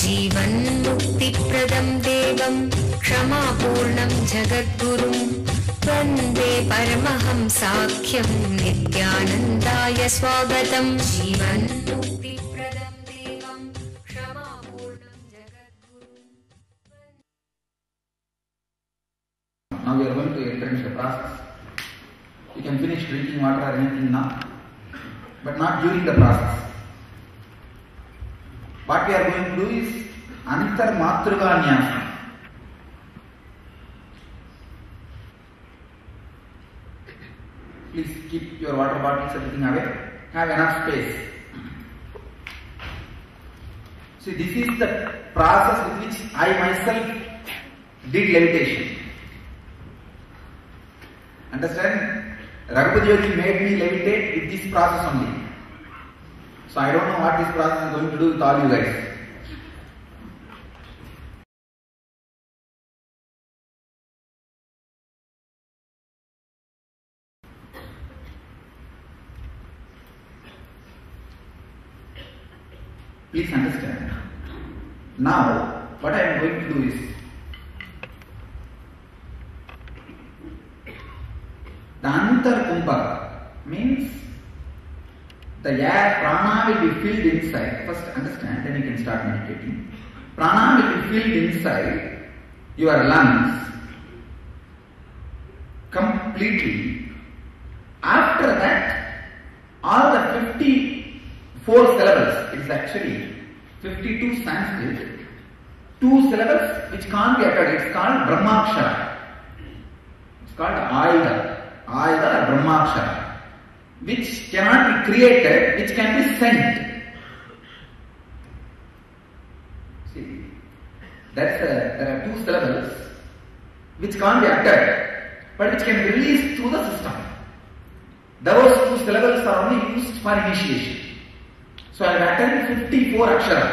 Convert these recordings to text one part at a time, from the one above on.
जीवन्मुक्तिप्रदं देवं क्षमापूर्णं जगद्गुरुं वन्दे परमहंसाख्यं नित्यानन्दाय स्वागतं। जीवन्मुक्तिप्रदं देवं क्षमापूर्णं जगद्गुरुं। Now we are going to enter into the process. You can finish drinking water or anything now, but not during the process. What we are going to do is Antarmatruga Nyasa. Please keep your water bottles, everything away. Have enough space. See, this is the process with which I myself did levitation. Understand? Raghupati Yogi made me levitate with this process only. So I don't know what this process is going to do with all you guys. Please understand. Now, what I am going to do is, the Antarkumbhaka means the air, prana will be filled inside. First understand, then you can start meditating. Prana will be filled inside your lungs completely. After that, all the 54 syllables, it is actually 52 Sanskrit, 2 syllables which can't be uttered. It's called Brahmakshara. It's called Ayuda. Ayuda or Brahmakshara, which cannot be created, which can be sent. See, there are 2 syllables which can't be uttered, but which can be released through the system. Those 2 syllables are only used for initiation. So I have uttered 54 akshara.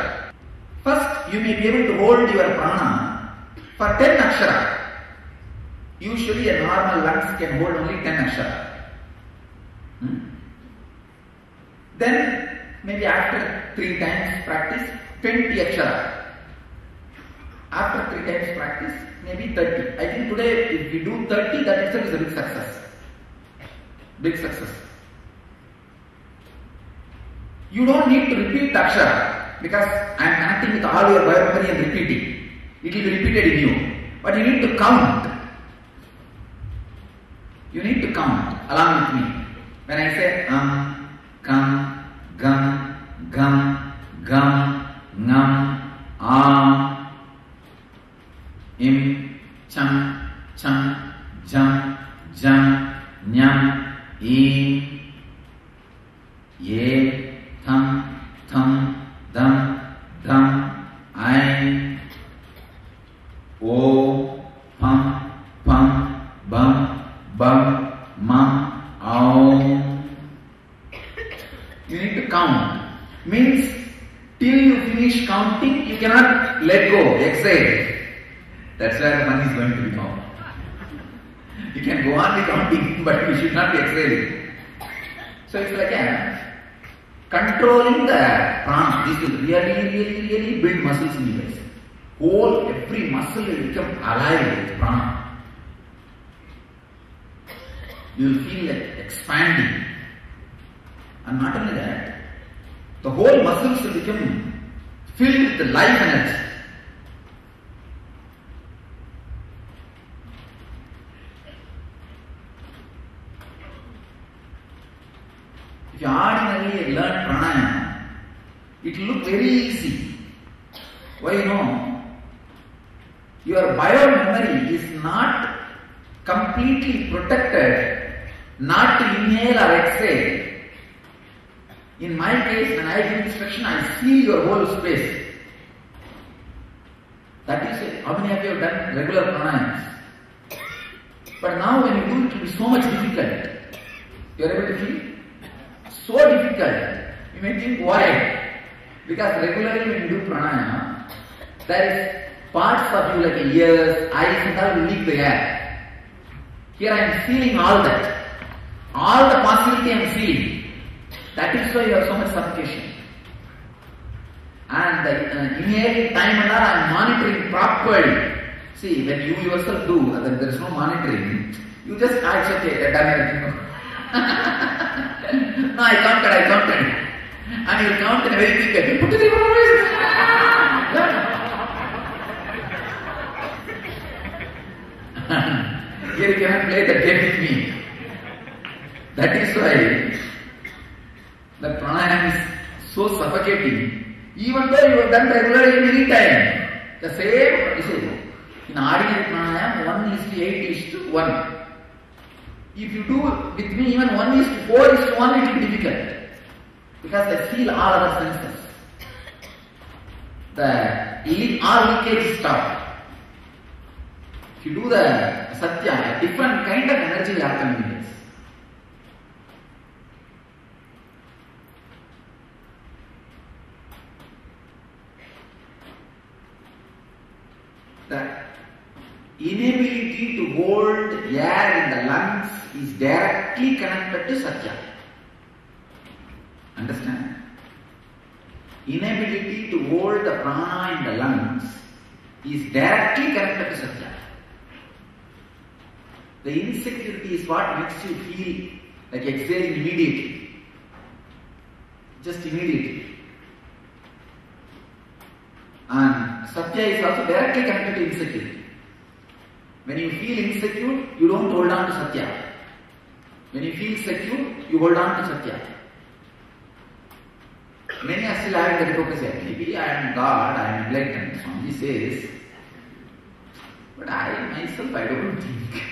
First, you may be able to hold your prana for 10 akshara. Usually a normal lungs can hold only 10 akshara. Then maybe after 3 times practice, 20 akshara. After 3 times practice, maybe 30. I think today if we do 30, that itself is a big success. Big success. You don't need to repeat the akshara because I am connecting with all your biomemory and repeating. It will be repeated in you. But you need to count. You need to count along with me. When I say kam, gam, gam, gam, ngam, im, cham, cham, jam, jam, nyam, im, ye, tham, tham, dam, dam, ain, o, pam, pam, bam, bam, mam, aum. You need to count. Means till you finish counting, you cannot let go, exhale. That's where the money is going to be found. You can go on the counting, but you should not be exhaling. So it's like controlling the prana. This will really build muscles in you guys. Every muscle will become alive with prana. You will feel like expanding. And not only that, the whole muscles will become filled with the life energy. If you ordinarily learn pranayama, it will look very easy. Why you know? Your bio-memory is not completely protected not to inhale or exhale. In my case, when I give instruction, I seal your whole space. That is it. How many of you have done regular pranayamas? But now when you do it, will be so much difficult. You are able to feel? So difficult. You may think why? Because regularly when you do pranayama, there is parts of you like ears, eyes and all will leak the air. Here I am sealing all that. All the possibility I am sealing. That is why you have so much suffocation. and the inhaling time and all I am monitoring properly. See, when you yourself do, then there is no monitoring. You just, it's okay, done everything. No, I counted. And you count in a very quick way. You put it in your voice. Here you cannot play that game with me. That is why the pranayama is so suffocating. Even though you have done regularly in any time, the same, you see, in ordinary pranayama, 1:8:1. If you do with me even 1:4:1, it will be difficult. Because they feel all other senses. All leakage stop. If you do the satya, a different kind of energy will happen in this. The inability to hold air in the lungs is directly connected to satya. Understand? Inability to hold the prana in the lungs is directly connected to satya. The insecurity is what makes you feel like exhaling immediately. Just immediately. And satya is also directly connected to insecurity. When you feel insecure, you don't hold on to satya. When you feel secure, you hold on to satya. Many are still having the hypocrisy. Maybe I am God, I am enlightened. Swami says, but I myself, I don't think.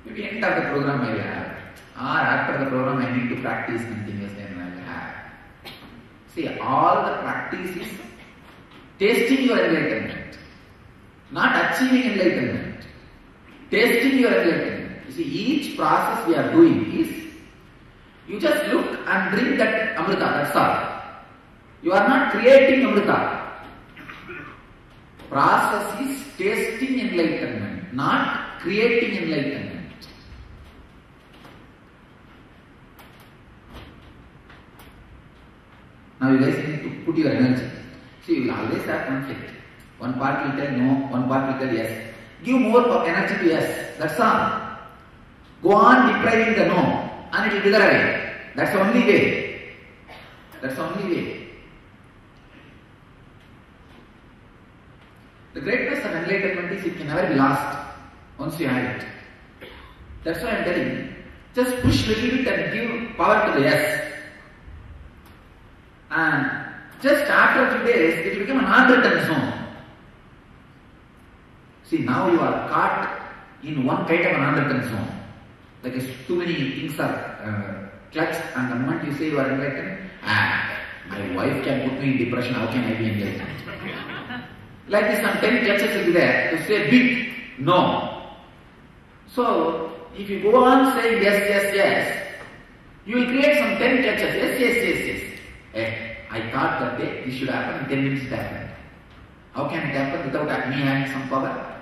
Maybe end of the program I will have. Or after the program I need to practice continuously and I will have. See, all the practice is tasting your enlightenment. Not achieving enlightenment. Tasting your enlightenment. You see, each process we are doing is, you just look and drink that amrita, that's all. You are not creating amrita. Process is tasting enlightenment, not creating enlightenment. Now you guys need to put your energy. See, you will always have conflict. One part will tell no, one part will tell yes. Give more energy to yes, that's all. Go on depriving the no, and it will wither away. That's the only way. That's the only way. The greatness of enlightenment is it can never be lost once you have it. That's why I am telling you. Just push little bit and give power to the yes. And just after a few days, it will become an unwritten zone. See, now you are caught in one kind of an unwritten zone. Like too many things are clutched, and the moment you say you are enlightened, my wife can put me in depression, how can I be enlightened? Like this, some 10 clutches will be there to say big no. So, if you go on saying yes, you will create some 10 clutches. Yes. I thought that day this should happen, in 10 minutes it happened. How can it happen without me having some power?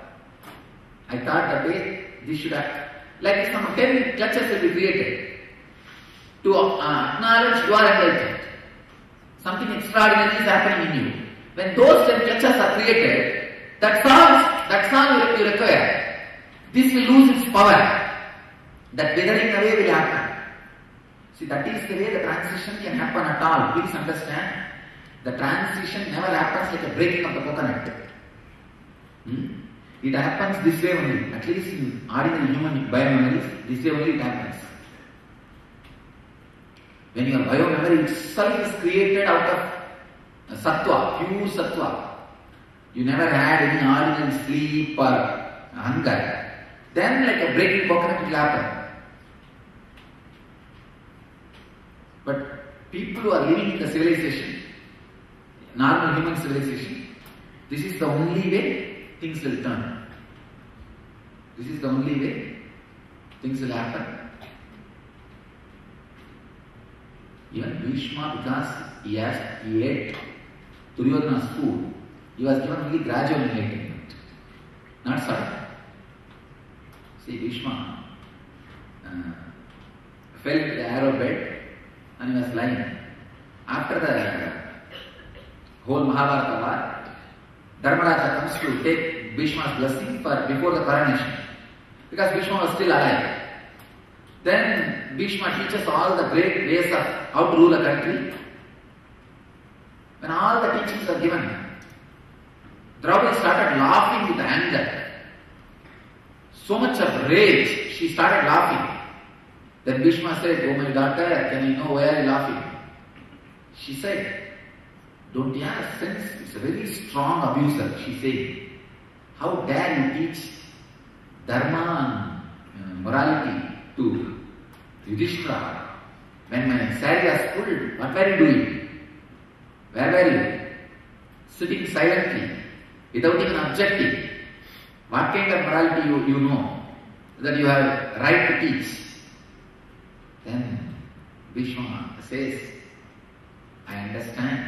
I thought that day this should happen. Like some 10 clutches will be created to acknowledge you are enlightened. Something extraordinary is happening in you. When those 10 clutches are created, that's all you require. This will lose its power. That withering away will happen. See, that is the way the transition can happen at all. Please understand, the transition never happens like a breaking of the coconut. It happens this way only. At least in ordinary human biomemories, this way only it happens. When your biomemory itself is created out of sattva, pure sattva, you never had any ordinary sleep or hunger, then like a breaking coconut will happen. But people who are living in the civilization, normal human civilization, this is the only way things will turn. This is the only way things will happen. Even Bhishma, because he ate Duryodhana's food, he was given only gradual enlightenment, not sudden. See, Bhishma fell into the arrow bed and he was lying. After the whole Mahabharata war, Dharmaraja comes to take Bhishma's blessing before the coronation, because Bhishma was still alive. Then Bhishma teaches all the great ways of how to rule a country. When all the teachings are given, Draupadi started laughing with anger. So much of rage, she started laughing. Then Bhishma said, "Oh my daughter, can I know why are you laughing?" She said, "Don't you have sense? It's a very strong abuser," she said. "How dare you teach dharma and morality to Yudhishthira? When my sari was pulled, what were you doing? Where were you? Sitting silently, without even objecting. What kind of morality you know that you have right to teach?" Then Bhishma says, "I understand.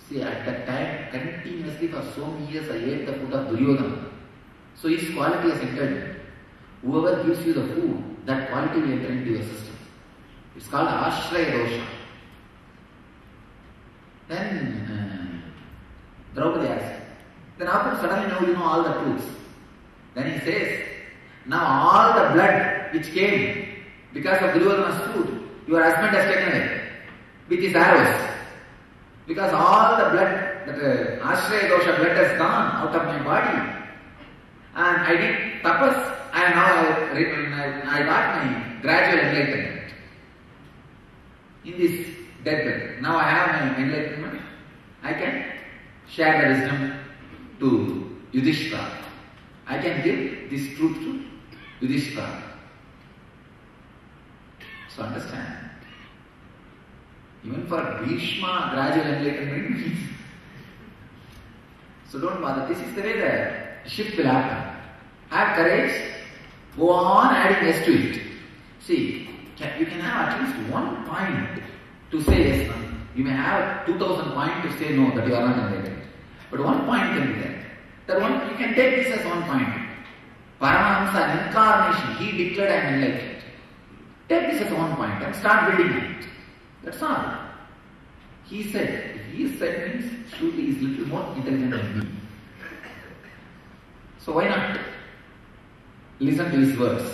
See, at that time, continuously for so many years, I ate the food of Duryodhana. So his quality has entered. Whoever gives you the food, that quality will enter into your system. It's called Ashraya Dosha." Then Draupadi asks, "Then how come suddenly now you know all the truths?" Then he says, "Now all the blood which came because of Duryodhana's food, your husband has taken away with his arrows. Because all the blood, that Ashraya Dosha blood has gone out of my body. And I did tapas, and now I got my gradual enlightenment in this deathbed. Now I have my enlightenment. I can share the wisdom to Yudhishthira. I can give this truth to Yudhishthira." So understand, even for Bhishma, gradual enlightenment means. So don't bother. This is the way the shift will happen. Have courage. Go on adding yes to it. See, you can have at least 1 point to say yes. You may have 2,000 points to say no, that you are not enlightened. But 1 point can be there. That one, you can take this as 1 point. Paramahamsa incarnation, he declared I am enlightened. Take this as 1 point and start building it. That's all. He said, if he said means surely he is little more intelligent than me. So why not listen to his words?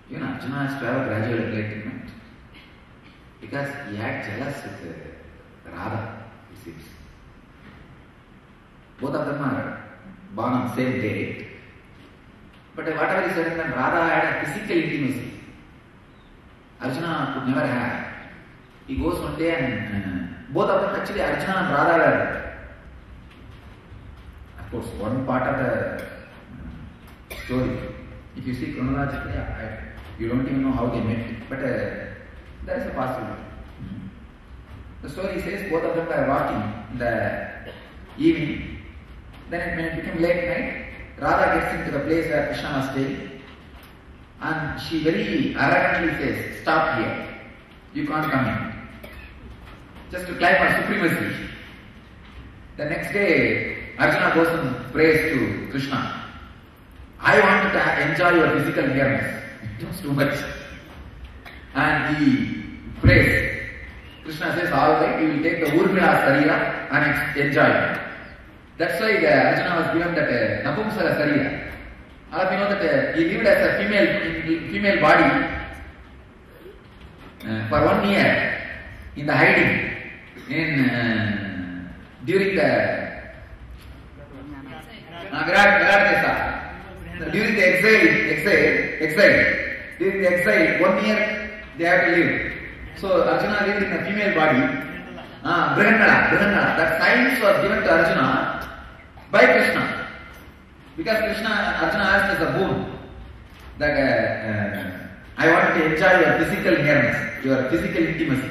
You know, Arjuna has to have a gradual enlightenment because he had jealous with Radha, it seems. Both of them are born on the same day. But whatever is said, then Radha had a physical intimacy. Arjuna could never have. He goes one day and both of them, actually Arjuna and Radha were, of course, one part of the story. If you see chronologically, you don't even know how they met. But there is a possibility. The story says both of them were walking in the evening. Then when it became late night, Radha gets into the place where Krishna was staying, and she very arrogantly says, "Stop here. You can't come in." Just to claim her supremacy. The next day, Arjuna goes and prays to Krishna. "I want to enjoy your physical nearness." It was too much. And he prays. Krishna says, "All right, you will take the Urmila Sarira and enjoy it." That's why Arjuna was given that Napumsaka Sarira. All of you know that he lived as a female body for 1 year in the hiding during the Virat Desa. During the exile. During the exile, 1 year they had to live. So Arjuna lived in a female body. Brihannala. That science was given to Arjuna by Krishna. Because Arjuna asked as a boon that I want to enjoy your physical nearness, your physical intimacy.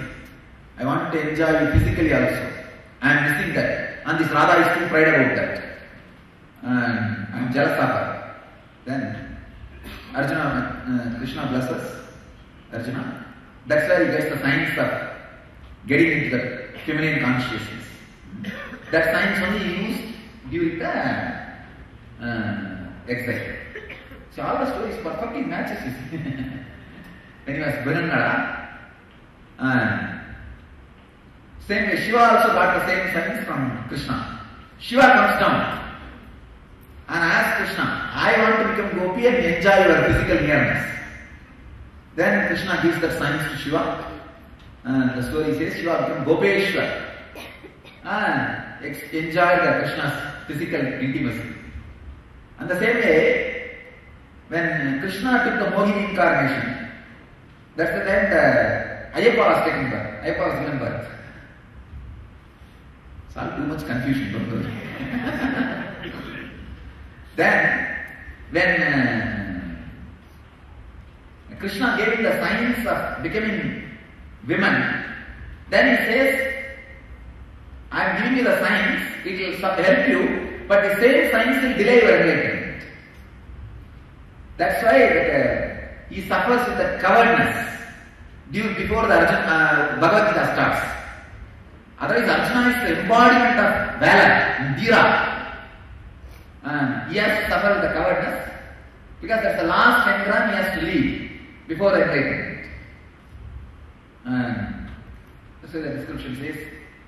I want to enjoy you physically also. I am missing that. And this Radha is too proud about that. And I am jealous of her. Then Krishna blesses Arjuna. That's where he gets the science of getting into the feminine consciousness. That science only he used during the exile. So all the stories perfectly matches. when he was Vinangala. Same way, Shiva also got the same signs from Krishna. Shiva comes down and asks Krishna, I want to become Gopi and enjoy your physical nearness. Then Krishna gives that signs to Shiva. And the story says Shiva became Gopeshwar and enjoy the Krishna's physical intimacy. And the same way, when Krishna took the Mohini incarnation, that's the time the Ayyappa was taken birth. Ayyappa was given birth. It's all too much confusion, don't worry. Then, when Krishna gave him the signs of becoming women, then he says, I am giving you the signs, it will help you, but the same signs will delay your enlightenment. That's why he suffers with the cowardness before the Bhagavad Gita starts. Otherwise, Arjuna is the embodiment of valor, Dira. He has to suffer with the cowardness because that's the last engram he has to leave before the enlightenment. So the description says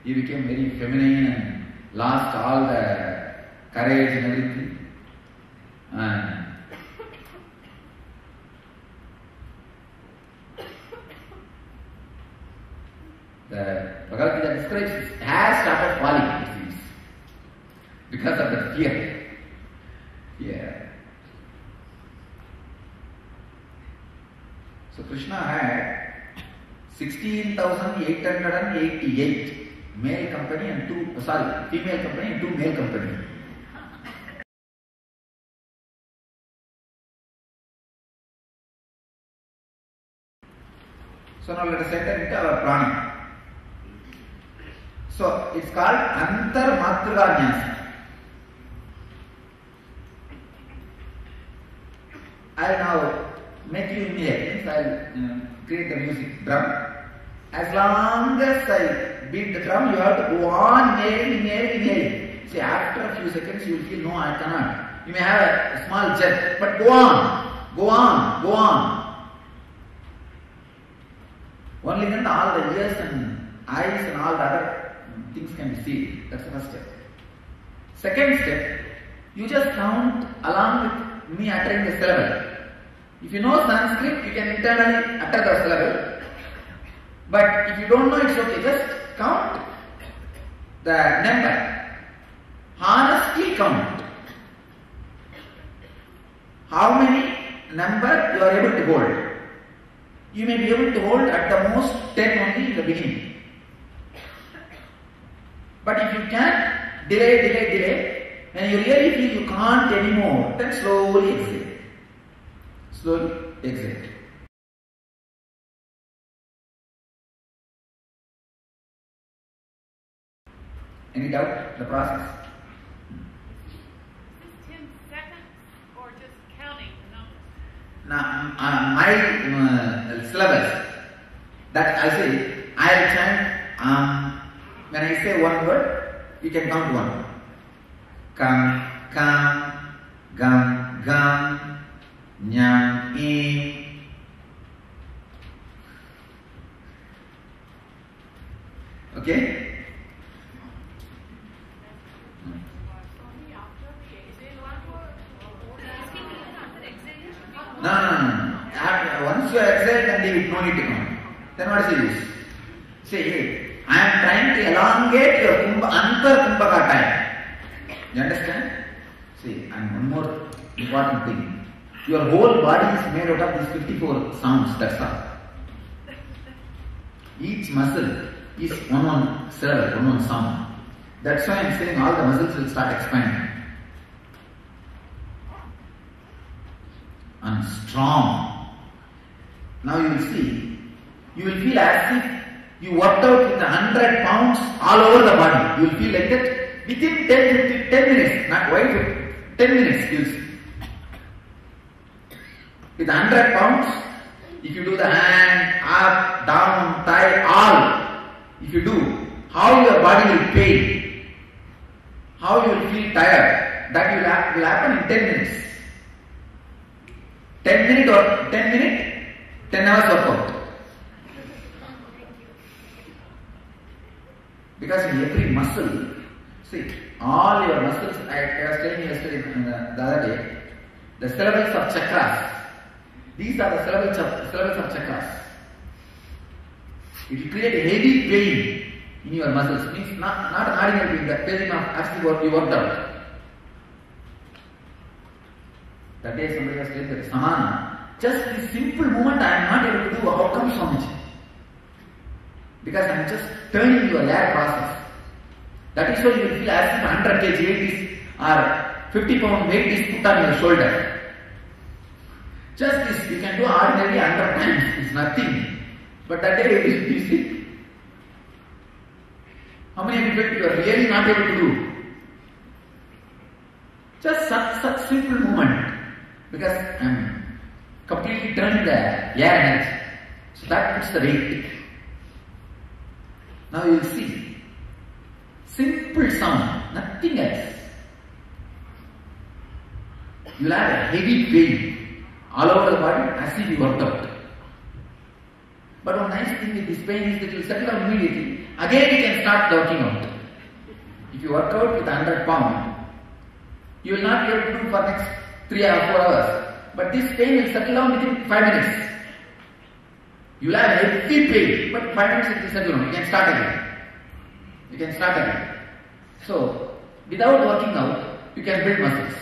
he became very feminine and lost all the courage and everything. The Bhagavad Gita describes his hair started falling, it seems, because of the fear. Yeah. So Krishna had 16,888 male company and female company and 2 male company. So now let us enter into our prana. So it's called Antar Matruganyasa. I'll now make you inhale. I'll create the music drum. As long as I beat the drum, you have to go on inhaling. See, after a few seconds you will feel, no, I cannot. You may have a small jet, but go on. Only then all the ears and eyes and all the other things can be seen. That's the first step. Second step, you just count along with me uttering the syllable. If you know Sanskrit, you can internally utter the syllable. But if you don't know, it's okay. Just count the number. Honestly count. How many number you are able to hold. You may be able to hold at the most 10 only in the beginning. But if you can delay, and you really feel you can't anymore, then slowly exit. Any doubt the process? Is this 10 seconds or just counting the numbers? Now, my syllabus that I say, I'll chant. When I say one word, you can count one. Kam, gam, nyam, Okay? No. Once you exhale, then you no need to count. Then what is the use? See, I am trying to elongate your Antar Kumbhaka time. You understand? See, and one more important thing. Your whole body is made out of these 54 sounds, that's all. Each muscle is one syllable, one sound. That's why I am saying all the muscles will start expanding. And strong. Now you will see, you will feel as if you worked out with 100 pounds all over the body. You will feel like that within 10 minutes, not why 10 minutes you will see. With 100 pounds, if you do the hand, up, down, thigh, all, if you do, how your body will pain, how you will feel tired, that will happen in 10 minutes. 10 minute 10 hours workout. Because in every muscle, see, all your muscles, I was telling you yesterday, the other day, the syllables of chakras. These are the syllables of chakras. It will create a heavy pain in your muscles. Means not an ordinary pain, the pain of actually you worked out. That day somebody was saying that Samana, just this simple movement I am not able to do, how come so much? Because I am just turning your air process. That is why you will feel as if 100 kg weight is or 50 pound weight is put on your shoulder. Just this, you can do ordinarily 100 times, it's nothing. But that day you see, how many people you are really not able to do? Just such simple movement. Because I am completely turning the air energy. So that puts the weight. Now you will see. Simple sound, nothing else. You will have a heavy pain all over the body as if you worked out. But one nice thing with this pain is that you will settle down immediately. Again you can start working out. If you work out with 100 pounds, you will not be able to do for next 3 or 4 hours. But this pain will settle down within 5 minutes. You will have a heavy pain, but 5 minutes it will settle down. You can start again. So, without working out, you can build muscles.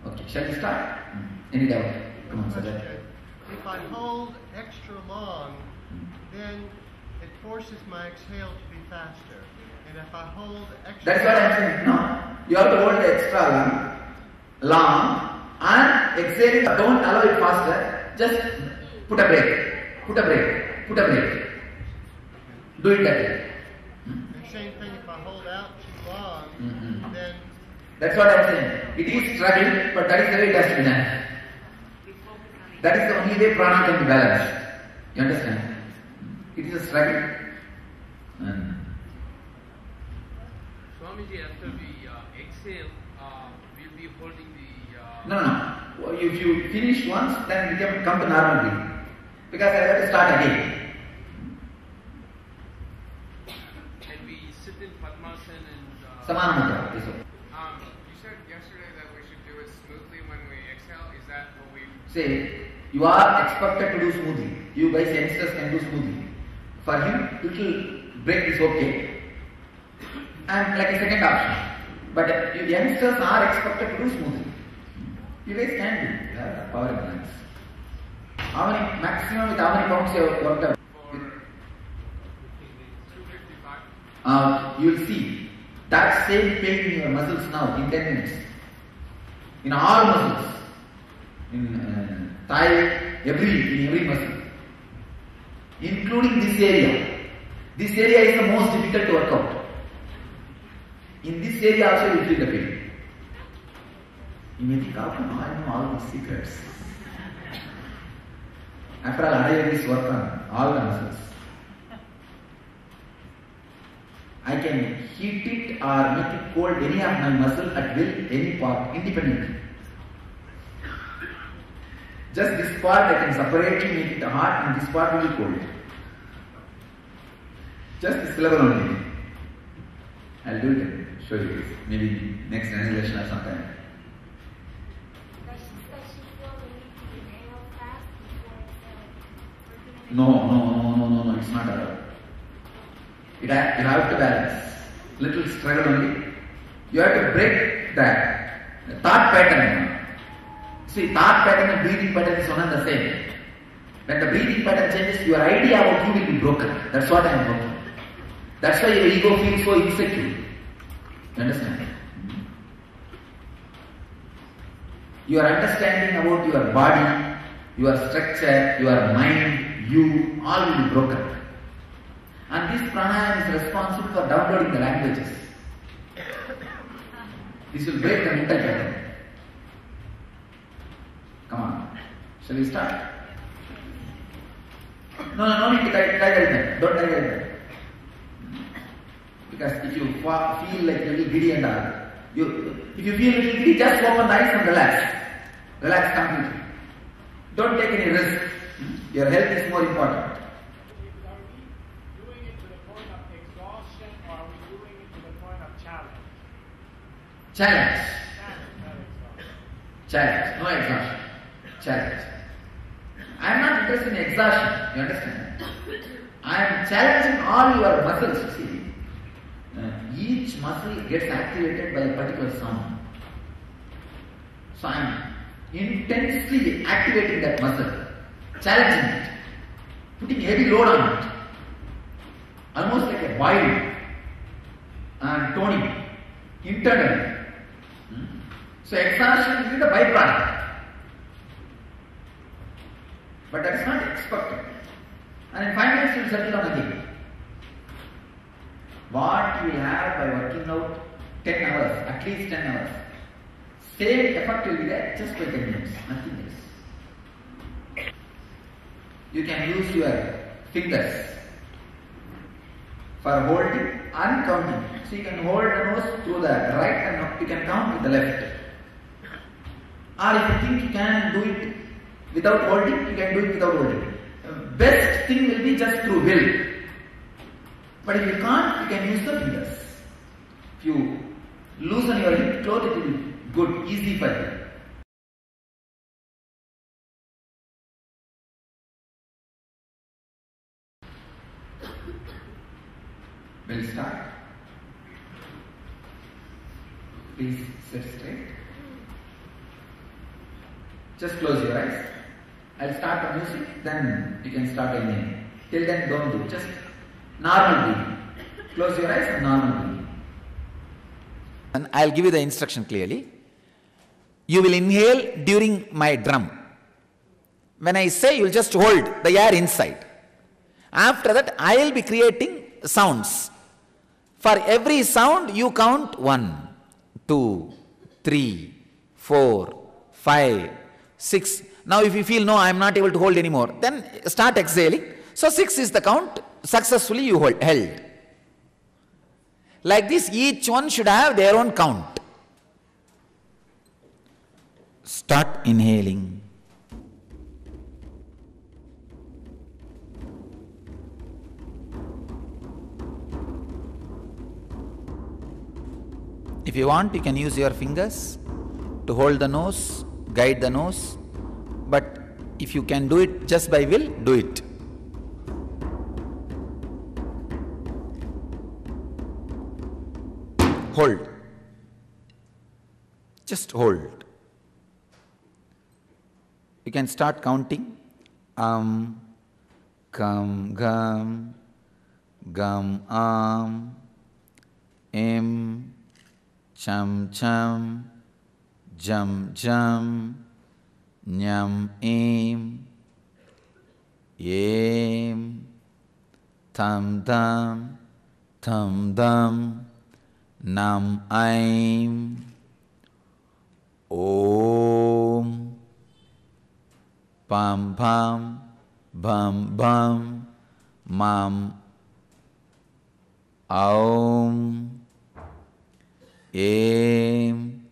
Okay, shall we start? Any doubt? Come on, Sajjad. If I hold extra long, then it forces my exhale to be faster. And if I hold extra That's what I'm saying. No, you have to hold extra long, and exhaling. Don't allow it faster. Just put a break. Do it that way. The same thing if I hold out too long, then That's what I'm saying. It is struggle, but that is the way it has to be done. That is the only way prana can be balanced. You understand? It is a struggle. Swamiji, after we exhale, we'll be holding the... No. If you finish once, then we can come to normal breathing. Because I have to start again. And we sit in Padmasana and... Samana mudra. Yes, sir. You said yesterday that we should do it smoothly when we exhale. Is that what we... Say, you are expected to do smoothly. You guys youngsters can do smoothly. For him, little break is okay. And like a second option. But you youngsters are expected to do smoothly. You guys can do. You have power in hands. How many, maximum with how many pounds you have worked out? For 255. You will see that same pain in your muscles now in 10 minutes. In all muscles. In thigh, in every muscle. Including this area. This area is the most difficult to work out. In this area also you will feel the pain. You may think, how come I know all these secrets? After all, I always work on all the muscles. I can heat it or make it cold any of my muscle at will, any part, independently. Just this part I can separately make it hot and this part will be cold. Just this level only. I'll do it and show you this. Maybe next annihilation or sometime. No, it's not allowed. You have to balance. Little struggle only. You have to break that thought pattern. See, thought pattern and breathing pattern is one and the same. When the breathing pattern changes, your idea about you will be broken. That's what I am broken. That's why your ego feels so insecure. You understand? Your understanding about your body, your structure, your mind, you, all will be broken. And this pranayama is responsible for downloading the languages. This will break the mental pattern. Come on. Shall we start? No need to try that. Don't try that. Because if you feel like a little giddy and all, if you feel a little giddy, just open the eyes and relax. Relax completely. Don't take any risk. Your health is more important. Are we doing it to the point of exhaustion, or are we doing it to the point of challenge? Challenge. Challenge, not exhaustion. Challenge. No exhaustion. Challenge. I am not interested in exhaustion. You understand? I am challenging all your muscles. See, each muscle gets activated by a particular sound. So I am intensely activating that muscle, challenging it, putting heavy load on it, almost like a boiling and toning internally. So exhaustion is the byproduct, but that is not expected. And in 5 minutes you will settle down again. What you will have by working out 10 hours, at least 10 hours, same effect will be there just by 10 minutes, nothing else. You can use your fingers for holding and counting. So you can hold the nose through the right and you can count with the left. Or if you think you can do it without holding, you can do it without holding. Best thing will be just through will. But if you can't, you can use the fingers. If you loosen your hip close, it will be good, easy for you. We'll start. Please sit straight. Just close your eyes. I'll start the music, then you can start again. Till then, don't do. Just normal breathing. Close your eyes and normal breathing. And I'll give you the instruction clearly. You will inhale during my drum. When I say, you'll just hold the air inside. After that, I'll be creating sounds. For every sound, you count 1, 2, 3, 4, 5, 6. Now if you feel, no, I am not able to hold anymore, then start exhaling. So 6 is the count, successfully you held. Like this, each one should have their own count. Start inhaling. If you want, you can use your fingers to hold the nose, guide the nose. But if you can do it just by will, do it. Hold. Just hold. You can start counting. Gum, gum, cham, cham, jam, jam, nyam, em, tham, dam, nam, aim, om, pam, pam, bam, bam, mam, aum, em,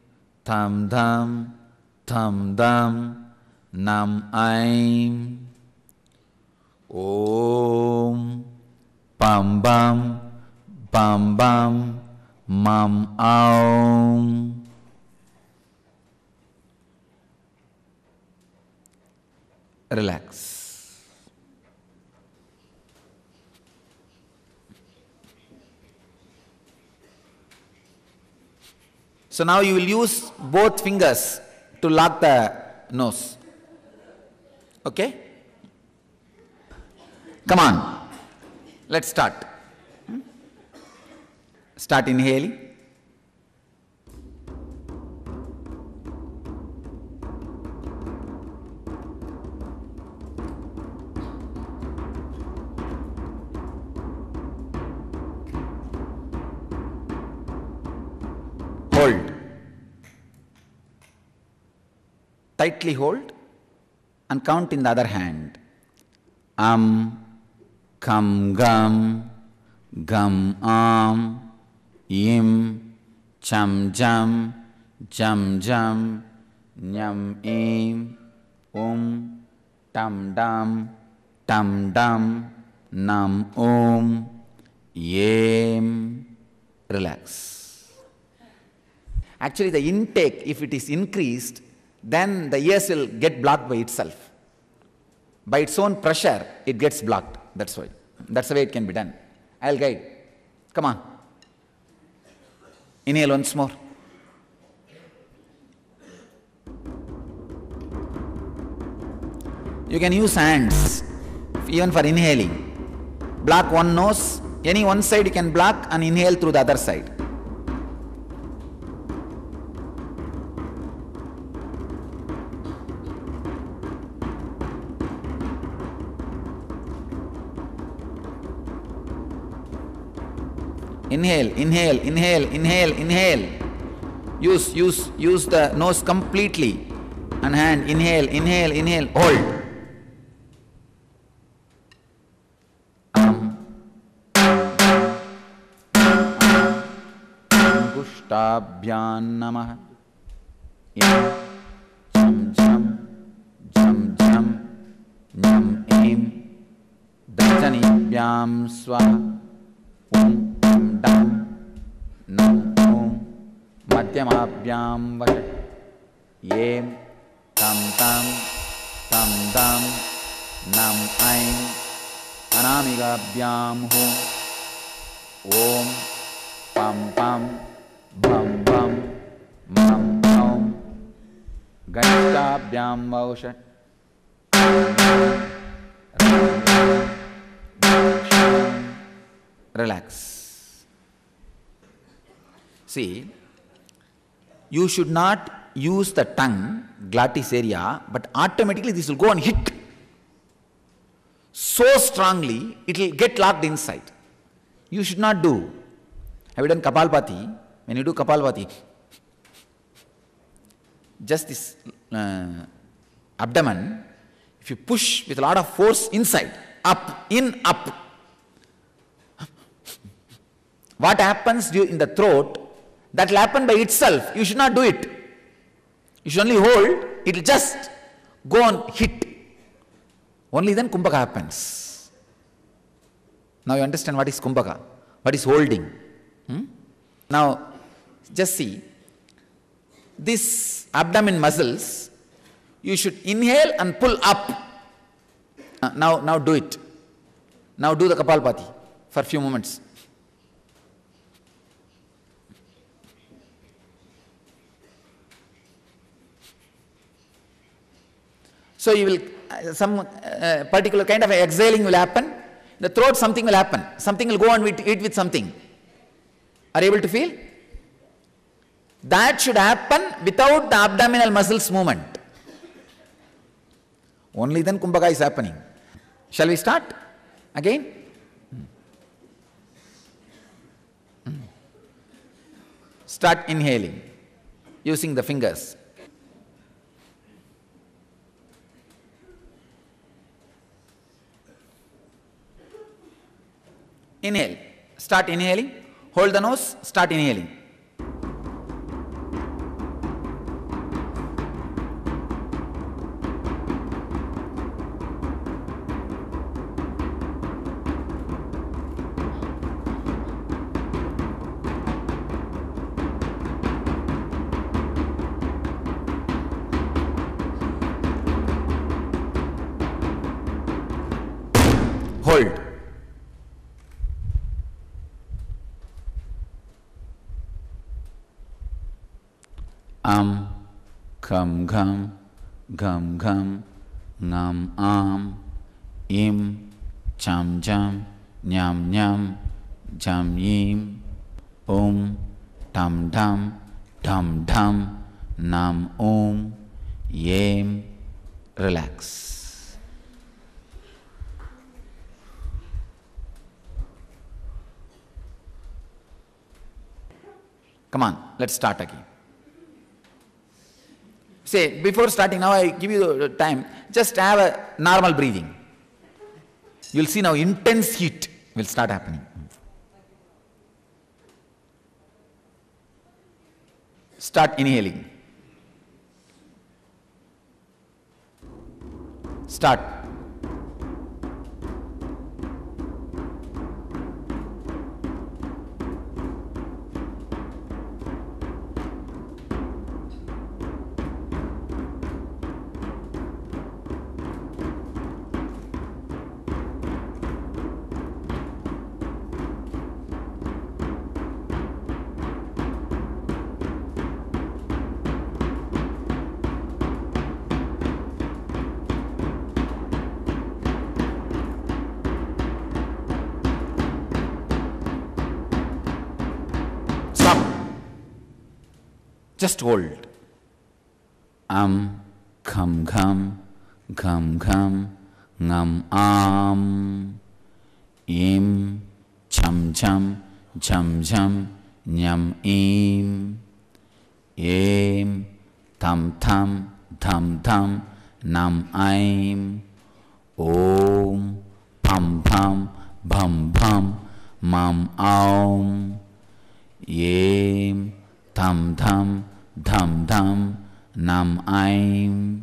tham, dam, nam, aim, om, pam, bam, mam, aum. Relax. So now you will use both fingers to lock the nose. Okay? Come on. Let's start. Start inhaling. Hold. Tightly hold and count in the other hand. Kham, gum, yim, cham, jam, nyam, em, tam dam, nam om, yem, relax. Actually, the intake, if it is increased, then the ears will get blocked by itself. By its own pressure, it gets blocked. That's why. That's the way it can be done. I'll guide. Come on. Inhale once more. You can use hands even for inhaling. Block one nose. Any one side you can block and inhale through the other side. Inhale, inhale, inhale, inhale, inhale. Use the nose completely. And hand, inhale, inhale, inhale, hold. Angushtabhyam namah. Jam jam, jam jam, nyam aim. Dajanibhyam swaha. Om dam, nam om. Madhyamabhyam vasha. Yem, tam tam, tam dam, nam aim. Anamigabhyam hum. Om, pam pam, bam bam, mam om. Ganishtabhyam vaushat. Relax. See, you should not use the tongue, glottis area, but automatically this will go and hit so strongly, it will get locked inside. You should not do. Have you done Kapalbhati? When you do Kapalbhati, just this abdomen, if you push with a lot of force inside, up, in, up, what happens in the throat, that will happen by itself. You should not do it. You should only hold, it will just go and hit. Only then Kumbhaka happens. Now you understand what is Kumbhaka, what is holding. Now, just see, this abdomen muscles, you should inhale and pull up. Now do it. Now do the Kapalbhati for a few moments. So you will, some particular kind of exhaling will happen. In the throat something will happen. Something will go and eat with something. Are you able to feel? That should happen without the abdominal muscles movement. Only then Kumbhaka is happening. Shall we start again? Start inhaling using the fingers. Inhale. Start inhaling. Hold the nose. Start inhaling. Hold. Kham gham, gham gham, ngam im, cham jam, nyam nyam, jam yim, tam dham, dham dham, nam yem. Relax. Come on, let's start again. Say, before starting, now I give you the time, just have a normal breathing. You'll see now intense heat will start happening. Start inhaling. Start. Just hold. Kham kham, kham kham, ngam im, cham cham, cham cham, nyam im, tham tham, tham tham, nam aim, om, pam pam, bam bam, mam aum, tham tham, dham dham, nam aim,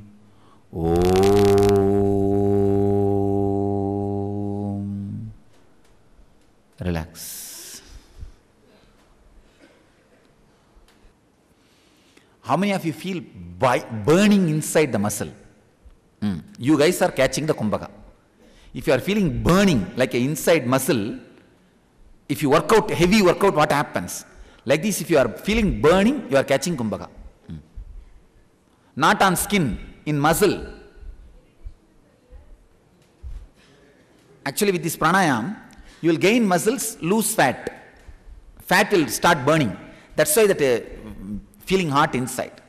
om. Relax. How many of you feel burning inside the muscle? You guys are catching the kumbhaka. If you are feeling burning like an inside muscle, if you work out, heavy workout, what happens? Like this, if you are feeling burning, you are catching kumbhaka. Not on skin, in muscle. Actually, with this pranayam, you will gain muscles, lose fat. Fat will start burning. That's why that feeling hot inside.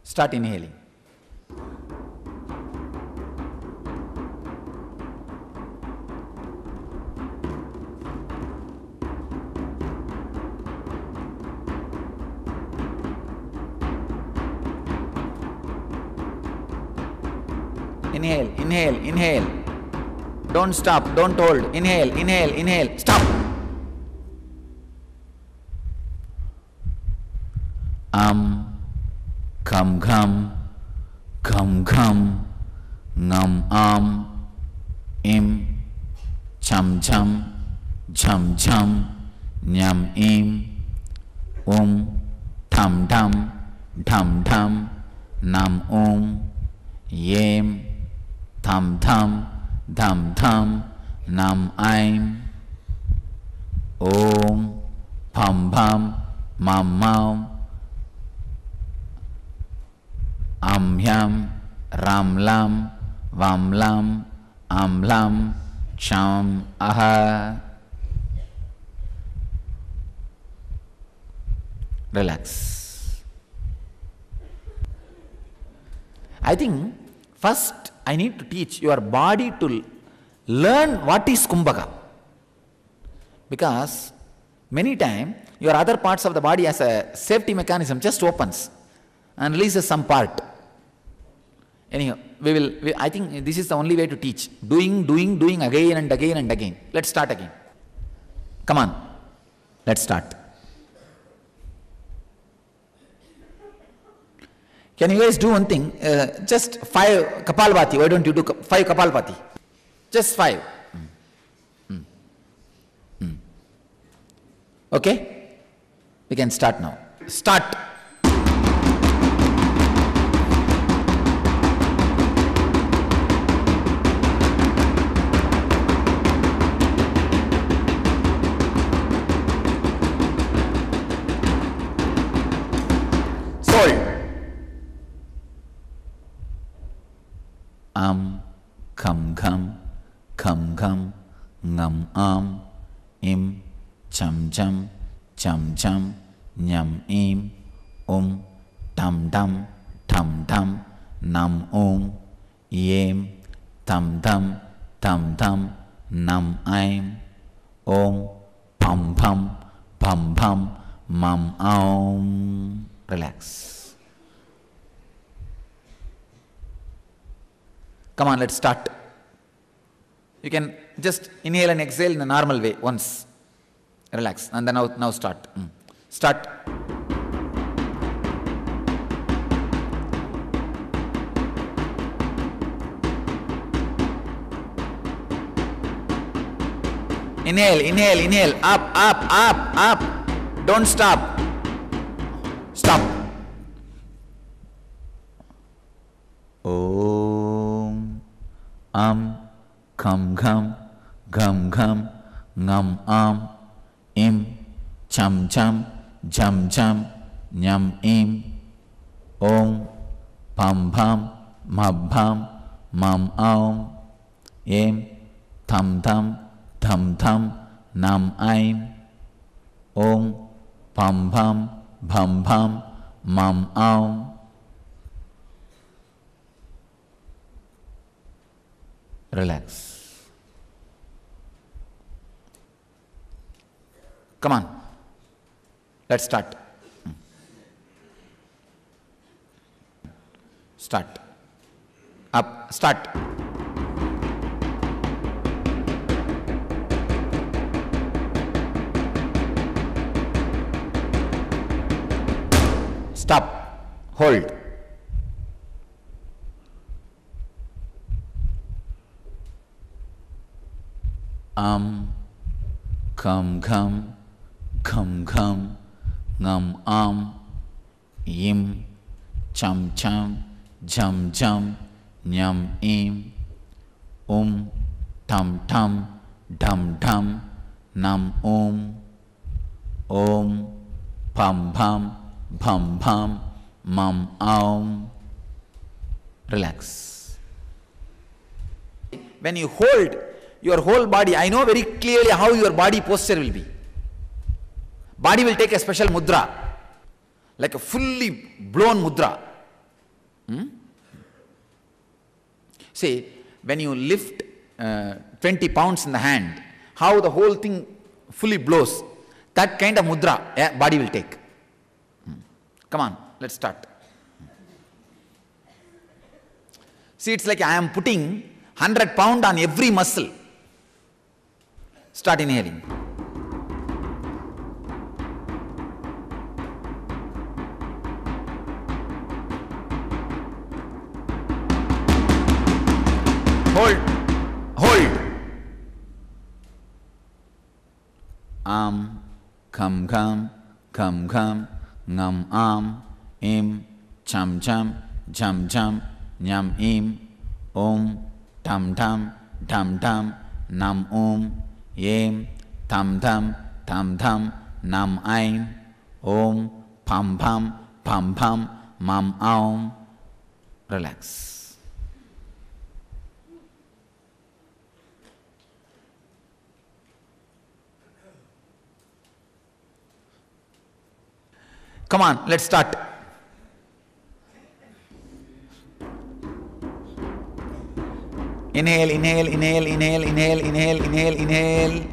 Start inhaling. Inhale, inhale, inhale. Don't stop, don't hold. Inhale, inhale, inhale. Stop. Kham kham, kham kham, ngam im, cham cham, cham cham, nyam im, tham tham, dham dham, nam tham tham, dham tham, nam aim, om, pam pam, mam mam, hyam, ram lam, vam lam, am lam, cham aha. Relax. I think first I need to teach your body to learn what is kumbhaka. Because many times your other parts of the body as a safety mechanism just opens and releases some part. Anyhow, I think this is the only way to teach. Doing again and again and again. Let's start again. Come on. Let's start. Can you guys do one thing? Just 5 Kapalbhati. Why don't you do 5 Kapalbhati? Just 5. Okay? We can start now. Start. Kham kham, kham kham, ngam im, cham cham, cham cham, nyam im, tam tam, tam tam, nam tam tam, tam tam, nam aim, pam pam, pam pam, mam aum. Relax. Come on, let's start. You can just inhale and exhale in a normal way once. Relax. And then now start. Start. Inhale, inhale, inhale. Up, up, up, up. Don't stop. Stop. Om. Kham kham. Gham gham. Ngam Im. Cham cham. Jam jam. Nyam im. Om. Pam pam. Mab pam. Mam aum. Em. Tham tham. Tham tham. Nam aim. Om. Pam pam. Bham bham. Mam aum. Relax. Come on. Let's start. Start. Up. Start. Stop. Hold. Kham kham. Kham kham. Ngam Im. Cham cham. Jam jam. Nyam im. Tam tam. Dam dam. Nam Om. Pam pam. Bham bham. Mam aum. Relax. When you hold your whole body, I know very clearly how your body posture will be. Body will take a special mudra, like a fully blown mudra. See, when you lift 20 pounds in the hand, how the whole thing fully blows, that kind of mudra body will take. Come on, let's start. See, it's like I am putting 100 pounds on every muscle. Start inhaling. Hold. Kham kham. Kham kham. Ngam Im. Cham cham. Jam jam. Nyam im. Tam tam. Dam dam. Nam Em. Tam tam. Tam tam. Nam aim. Pam pam. Pam pam. Mam aum. Relax. Come on, let's start. Inhale, inhale, inhale, inhale, inhale, inhale, inhale, inhale.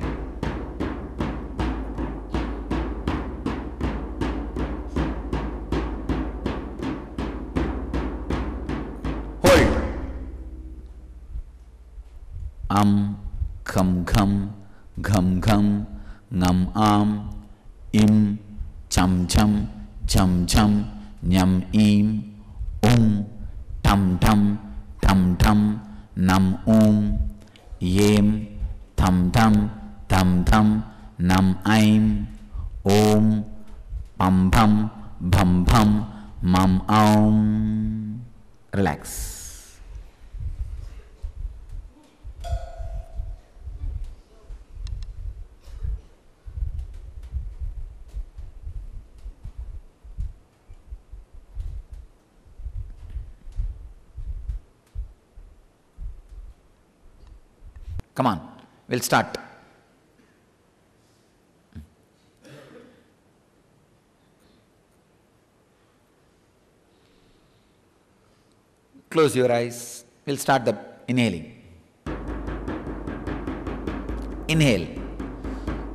Hold. Kham kham. Gham gham. Ngam Im. Cham cham. Jam jam. Nyam im. Tam tam. Tam tam. Nam Yem. Tam tam. Tam tam. Nam aim. Pam pam. Bham bham. Mam aum. Relax. Come on, we'll start. Close your eyes. We'll start the inhaling. Inhale.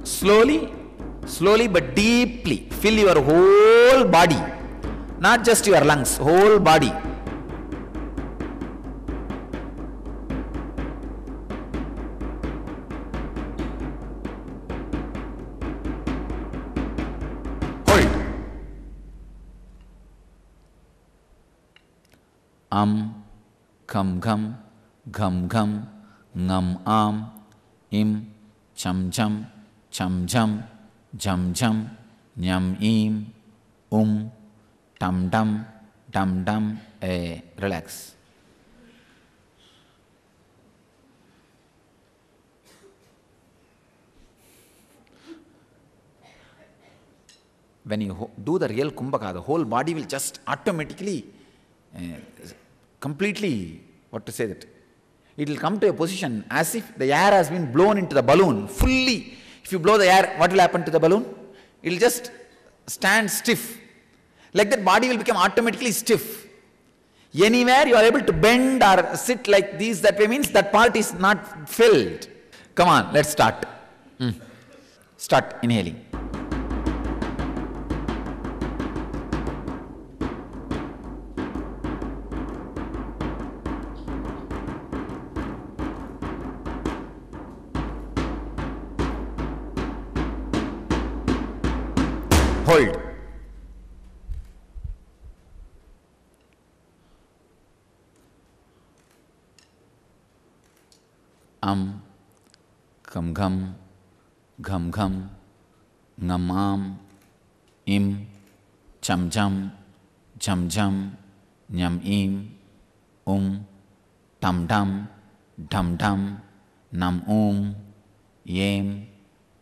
Slowly but deeply fill your whole body, not just your lungs, whole body. Kham kham. Gham gham. Ngam Im. cham cham, cham cham, jam jam, nyam eem, tam dam, dam dam, relax. When you do the real Kumbhaka, the whole body will just automatically, completely, what to say that, it will come to a position as if the air has been blown into the balloon fully. If you blow the air, what will happen to the balloon? It will just stand stiff. Like that, body will become automatically stiff. Anywhere you are able to bend or sit like this, that way means that part is not filled. Come on, let's start. Start inhaling. Hold. Kham kham, gham gham, ngam im, cham cham, jam jam, nyam im, tam tam, dham dham, nam yem,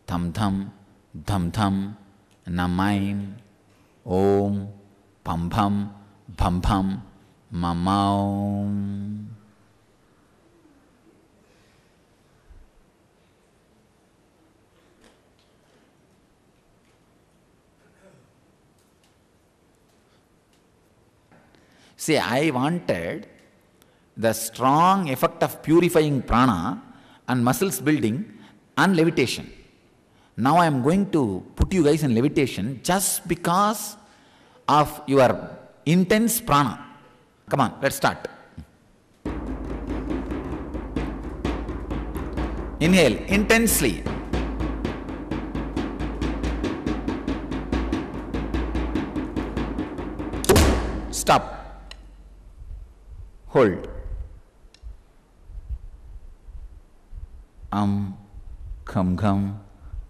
tham tham, dham tham, namaim, pam pam, pam pam, mamaum. See, I wanted the strong effect of purifying prana and muscles building and levitation. Now I am going to put you guys in levitation just because of your intense prana. Come on, let's start. Inhale intensely. Stop. Hold. Kham kham,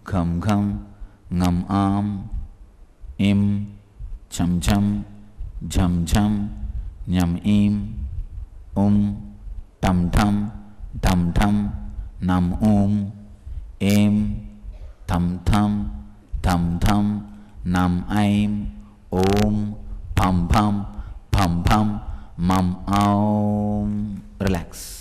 kham kham, ngam im, cham cham, jam jam, nyam im, tam tam, dam dam, nam em, tam tam, dam dam, nam aim, pam pam, pam pam, mam relax.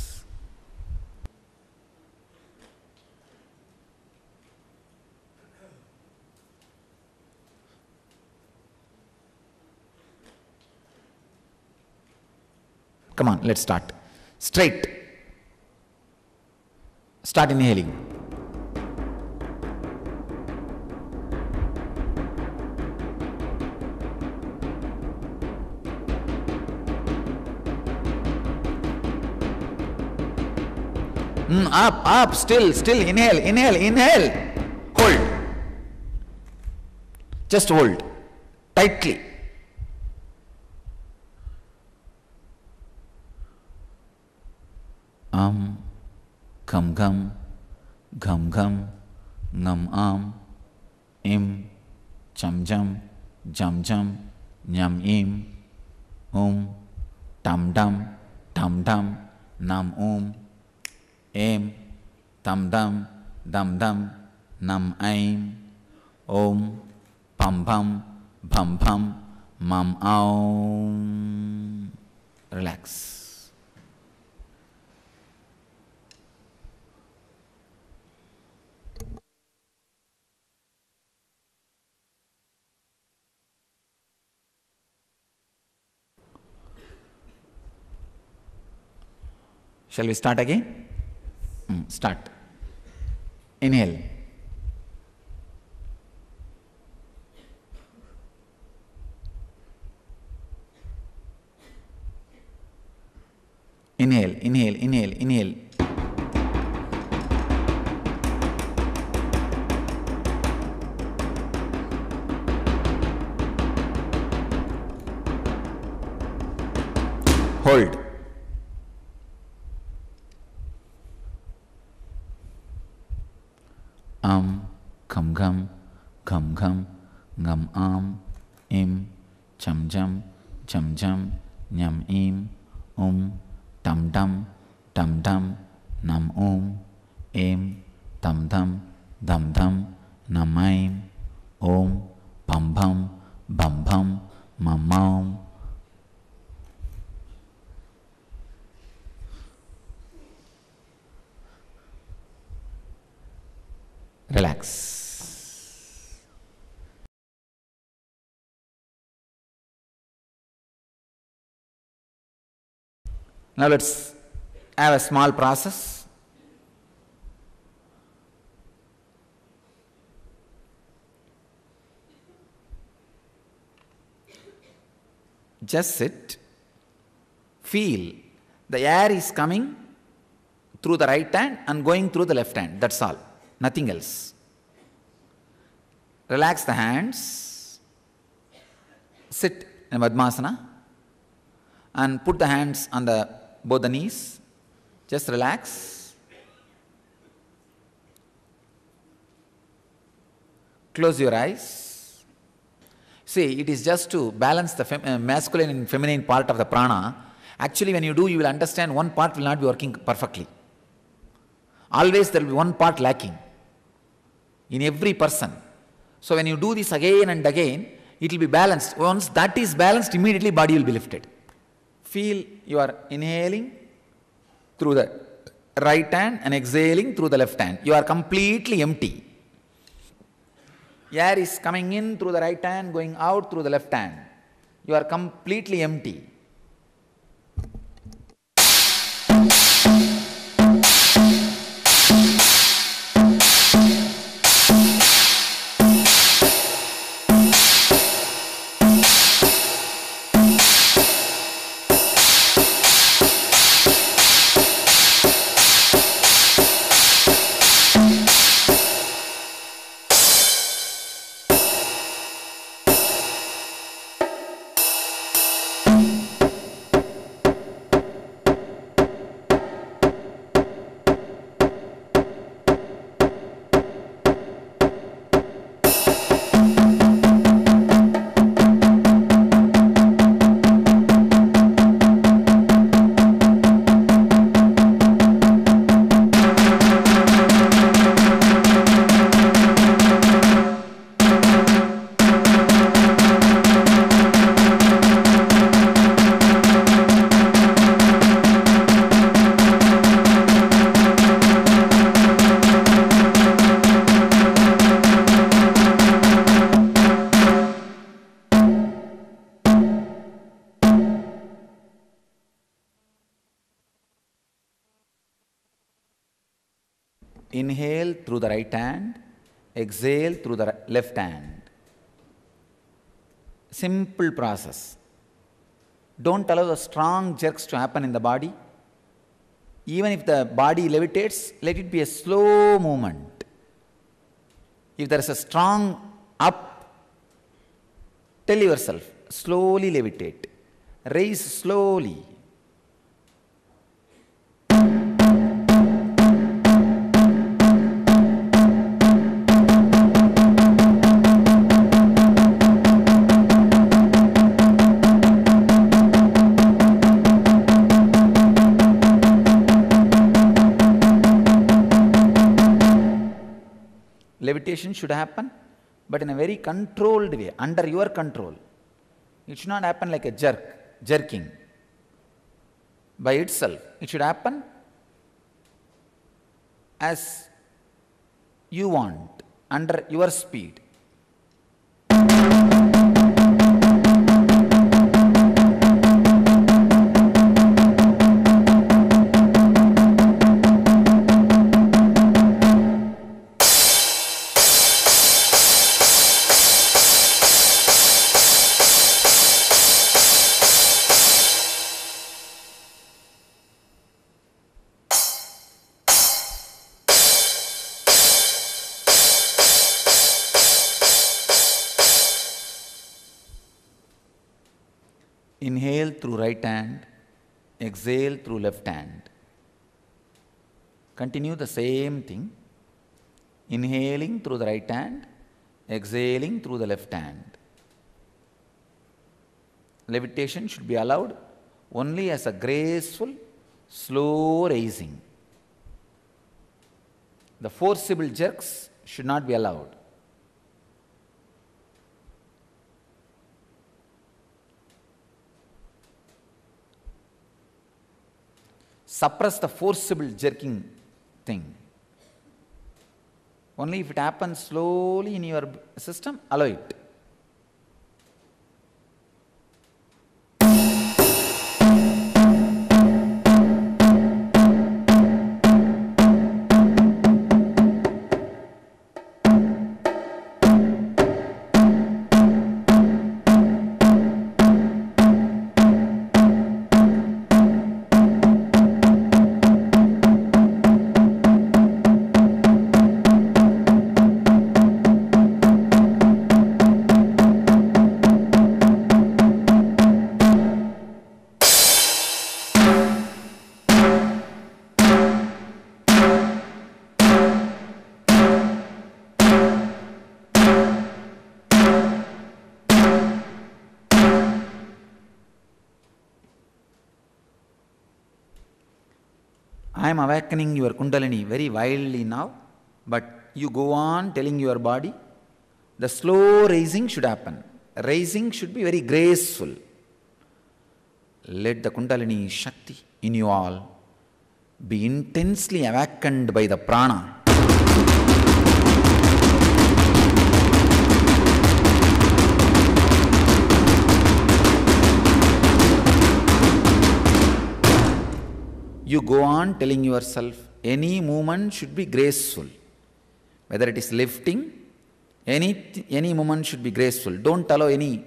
Come on, let's start. Straight. Start inhaling. Up, still, inhale. Hold. Just hold. Tightly. Kham kham, gham gham, ngam im, cham cham, jam jam, nyam im, tam dam, tam dam, nam em, tam dam, dam dam, nam aim, pam pam, pam pam, mam relax. Shall we start again? Start. Inhale. Inhale. Hold. gham, ngam am, im, cham jam, nyam im, tam dam, nam em, tam dham, nam aim, pam bam, mam. Relax. Now let's have a small process. Just sit. Feel the air is coming through the right hand and going through the left hand. That's all. Nothing else. Relax the hands. Sit in Padmasana and put the hands on both the knees. Just relax. Close your eyes. See, it is just to balance the masculine and feminine part of the prana. Actually, when you do, you will understand one part will not be working perfectly. Always there will be one part lacking in every person. So when you do this again and again, it will be balanced. Once that is balanced, immediately body will be lifted. Feel you are inhaling through the right hand and exhaling through the left hand. You are completely empty. Air is coming in through the right hand, going out through the left hand. You are completely empty. Inhale through the right hand, exhale through the left hand. Simple process. Don't allow the strong jerks to happen in the body. Even if the body levitates, let it be a slow movement. If there is a strong up, tell yourself, slowly levitate. Raise slowly. Levitation should happen, but in a very controlled way, under your control. It should not happen like a jerking by itself. It should happen as you want, under your speed. Inhale through right hand, exhale through left hand. Continue the same thing. Inhaling through the right hand, exhaling through the left hand. Levitation should be allowed only as a graceful, slow raising. The forcible jerks should not be allowed. Suppress the forcible jerking thing. Only if it happens slowly in your system, allow it. I am awakening your Kundalini very wildly now, but you go on telling your body, the slow raising should happen. Raising should be very graceful. Let the Kundalini Shakti in you all be intensely awakened by the prana. You go on telling yourself, any movement should be graceful. Whether it is lifting, any movement should be graceful. Don't allow any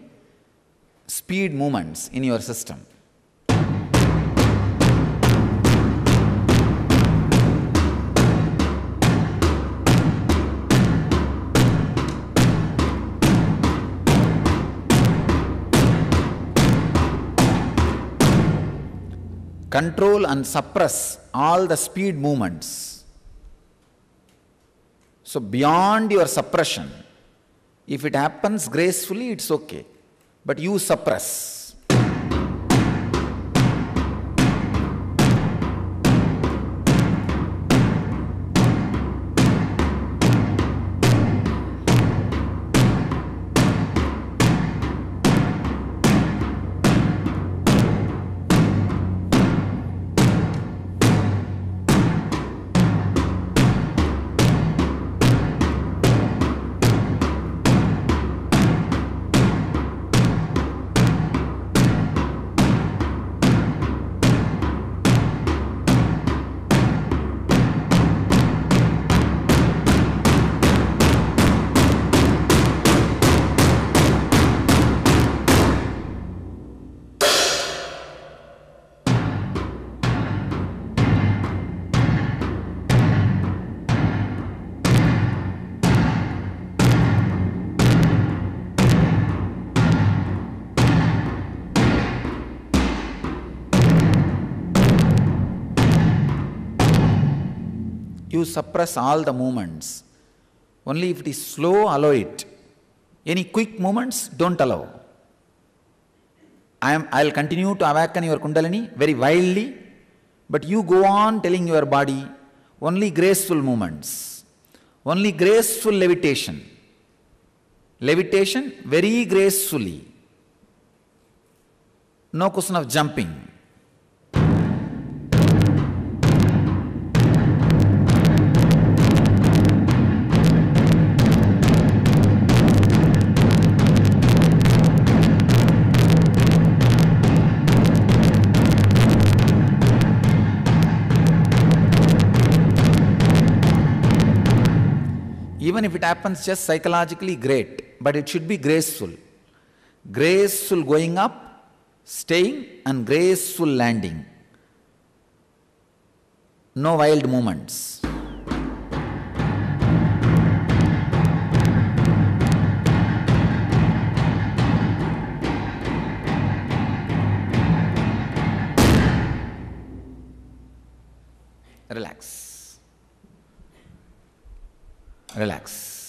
speed movements in your system. Control and suppress all the speed movements. So beyond your suppression, if it happens gracefully, it's okay. But you suppress. You suppress all the movements. Only if it is slow, allow it. Any quick movements, don't allow. I'll continue to awaken your Kundalini very wildly, but you go on telling your body, only graceful movements. Only graceful levitation. Levitation very gracefully. No question of jumping. Even if it happens just psychologically, great, but it should be graceful. Graceful going up, staying, and graceful landing. No wild movements. Relax. Relax.